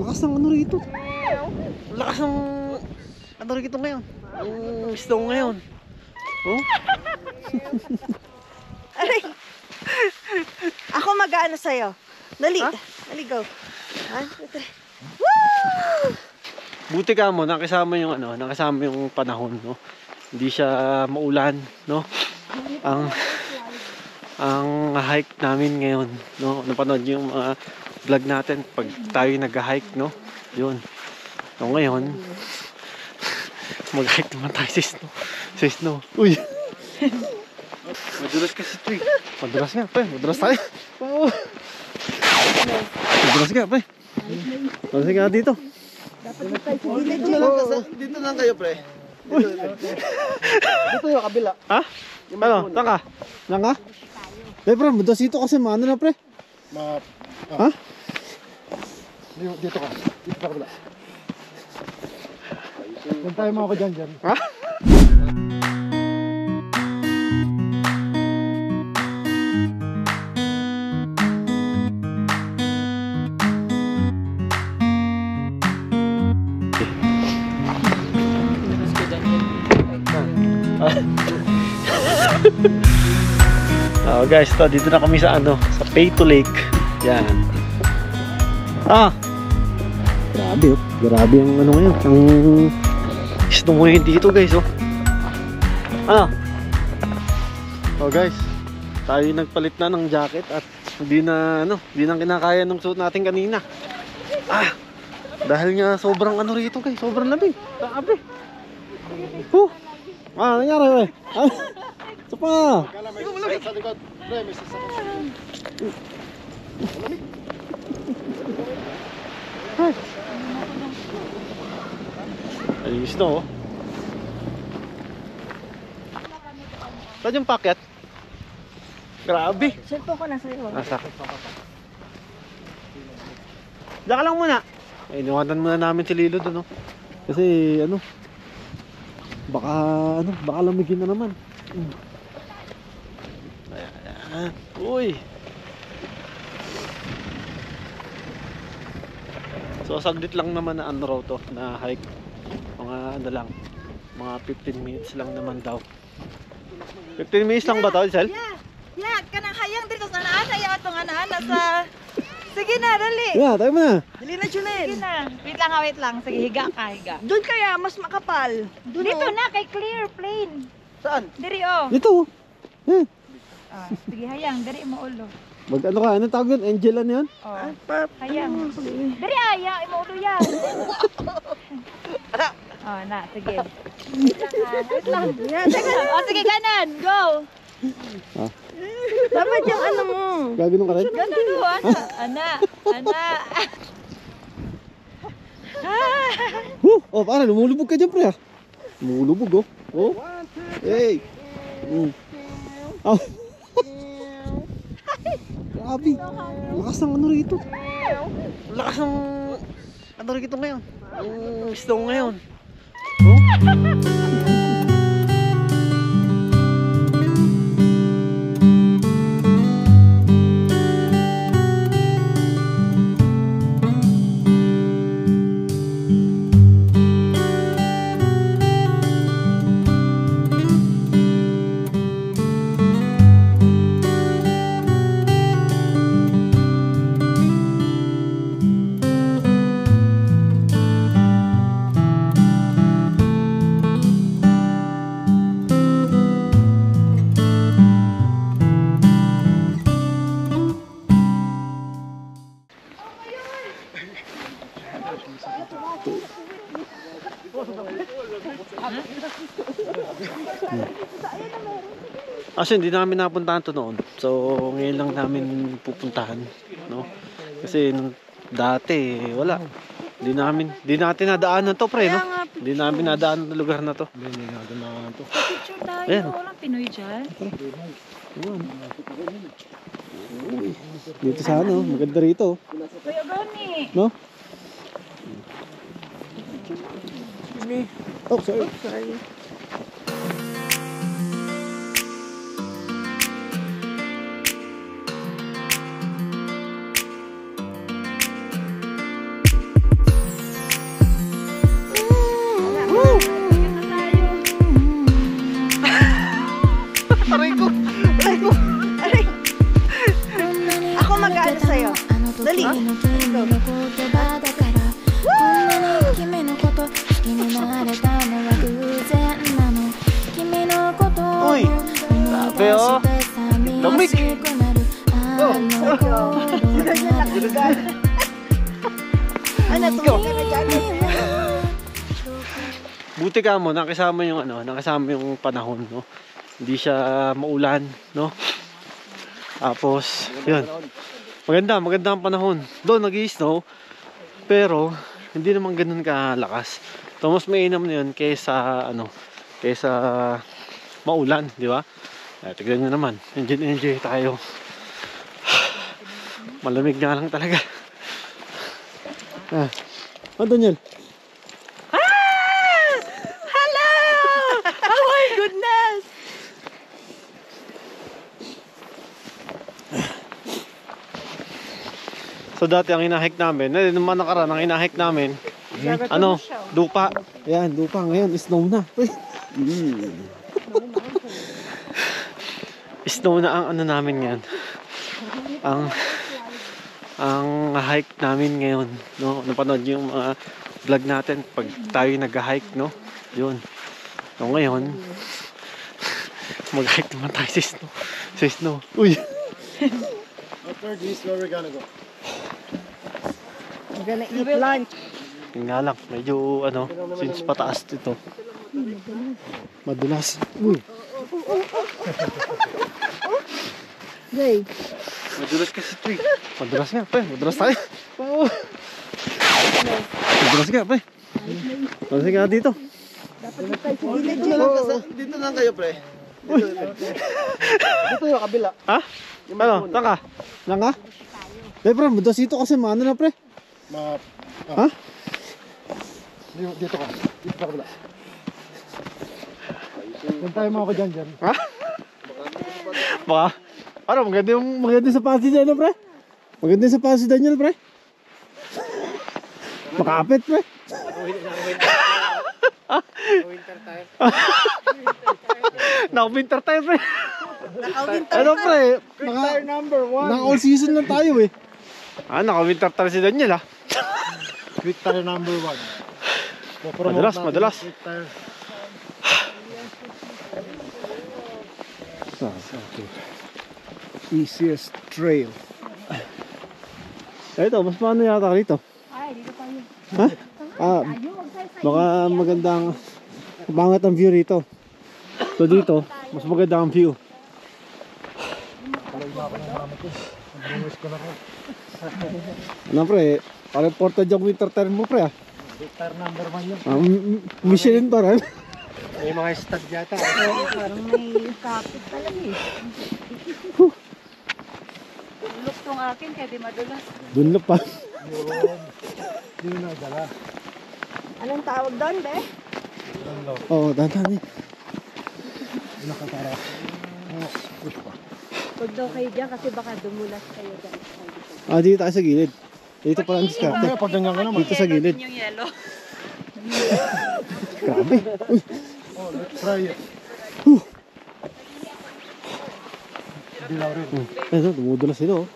Lakas ng ano rito. Lakas ng ano rito ngayon. Ang snow ngayon. Oh? Aray. Ako mag-aano sa'yo. Dali. Ha? Dali, go. Buti ka mo, nakasama yung ano, nakasama yung panahon, no? Hindi siya maulan, no? Ang hike namin ngayon, no? Napanood yung mga vlog natin pag tayo nag-hike, no? Yun. So ngayon, mag-hike naman tayo sa snow. Uy! Madulas kasi ito eh. Madulas nga, pre. Madulas tayo. Oo. Madulas nga, pre. Madulas nga dito. Dito lang kayo, pre. Dito yung kabila. Ha? Ano? Taka? Nanga? Eh, pre, madulas dito kasi maano na, pre. Ha? Dito ka. Dito ka kabila. Huwag tayo mga ko dyan. Ha? Oh guys, dito na kami sa ano, sa Peyto Lake. Yan. Grabe oh. Grabe ang ano ngayon. Ang snow ngayon dito guys oh. Oh guys, tayo nagpalit na ng jacket at hindi na kinakaya ng suot natin kanina. Dahil nga sobrang ano rito guys, sobrang lamig. Grabe. Nangyari eh. Isa pa. Sa likod. Pre, may sasakot. Ayos na oh. Saan yung packet? Grabe. Cellphone ko na sa'yo. Sakit. Diyan ka lang muna. Iniwanan muna namin si Lilo doon oh. Kasi ano, baka lamigin na naman. Ayan. Uy. So saglit lang naman na ano raw to, na hike. Mga ano lang, mga 15 minutes lang naman daw. 15 minutes lang ba to, Sel? Yeah, kanang hayang dito sa naana yung atong ana sa. Sige na, dali. Yeah, tayo na. Dali na, Junel. Sige na. Wait lang. Sige, higa ka, higa. Doon kaya, mas makapal. Dito na, kay clear, plain. Saan? Diri, oh. Dito. Sige, hayang. Diri mo ulo. Ano ka? Anong tawag yun? Angel ano yun? Oh. Hayang. Diri, hayang. Imo ulo yan. Oh, na. Sige. Wait lang. Sige, ganan. Go. Dapat yung ano mo. Gaganon ka rin? Ganan mo, ana. Oh, parang lumulubog ka dyan, pre ah. Lumulubog oh. Hey. Grabe. Lakas ng ano rito. Lakas ng ano rito ngayon. Ang snow ngayon. Kasi hindi namin napuntahan to noon. So ngayon lang namin pupuntahan, no? Kasi nung dati wala. Hindi natin nadaanan to, pre, no? Hindi namin nadaanan ng lugar na to. Hindi natin na to. Picture tayo. Ayan. Walang Pinoy dyan. Dito sa ano, maganda rito. Kuya Gani. No? Oh, sorry. lamig. Ano, tumingin na dyan. Buti ka mo, nakasama yung nakasama yung panahon, no? Hindi siya maulan, no? Tapos, yun. Maganda ang panahon. Doon nag-i-snow, pero hindi naman ganun kalakas. So, mas mainam na yun kaysa, kaysa maulan, di ba? Tignan nyo naman, enjoy tayo. Malamig nga lang talaga. Daniel? Hello! Oh my goodness! So dati ang hinahike namin, naman nakaraan ang hinahike namin, lupa. Yan, lupa ngayon, snow na. Snow na ang namin ngayon. Ang hike namin ngayon, no? Napanood yung mga vlog natin pag tayo nag-hike, no? Yun. So ngayon, mag-hike naman tayo sa snow. Uy! After this, where we gonna go? I'm gonna eat lunch. Yun nga lang, medyo since pataas dito. Madulas. Uy! Jay. Madulas kasi ito eh. Madulas nga, pre. Madulas tayo. Madulas nga, pre. Madulas nga dito. Dito lang kayo, pre. Dito yung kabila. Ha? Ano? Taka? Lang ka? Pre, madulas dito kasi maano na, pre. Ha? Dito ka. Dito ka kabila. Tayo mo ako dyan. Ha? Baka? Ano, maganda sa pasi Daniel, pre. Maganda sa pasi Daniel, pre. Makapit, pre. Naka-winter tayo, pre. Ano, pre? Tire number 1. Naka-all season lang tayo, eh. Naka-winter tayo si Daniel, ha. Quick tire number 1. Madalas. Quick tire. Okay. Easiest trail. Ito, mas paano yata rito? Ay, dito tayo. Ha? Baka magandang bangat ang view rito. So dito, mas maganda ang view. Ano pre, parang porta dyan winter tire mo pre Quick tire number 1 yun. Michelin pa rin. May mga stud yata. Parang may kapit talaga eh. Look tong akin, kaya di madulas. Dunlop pa. Yun na dala. Anong tawag doon, be? Oo, dahan-dahan eh. Nakatara. Push pa. Huwag daw kayo dyan kasi baka dumulas kayo dyan. Dito tayo sa gilid. Dito pala ang diskarte. Pag ganyan ka naman. Dito sa gilid. Yung yellow. Grabe. Uy. Oh, let's try it. Dilaw rin. Dumudulas ito oh.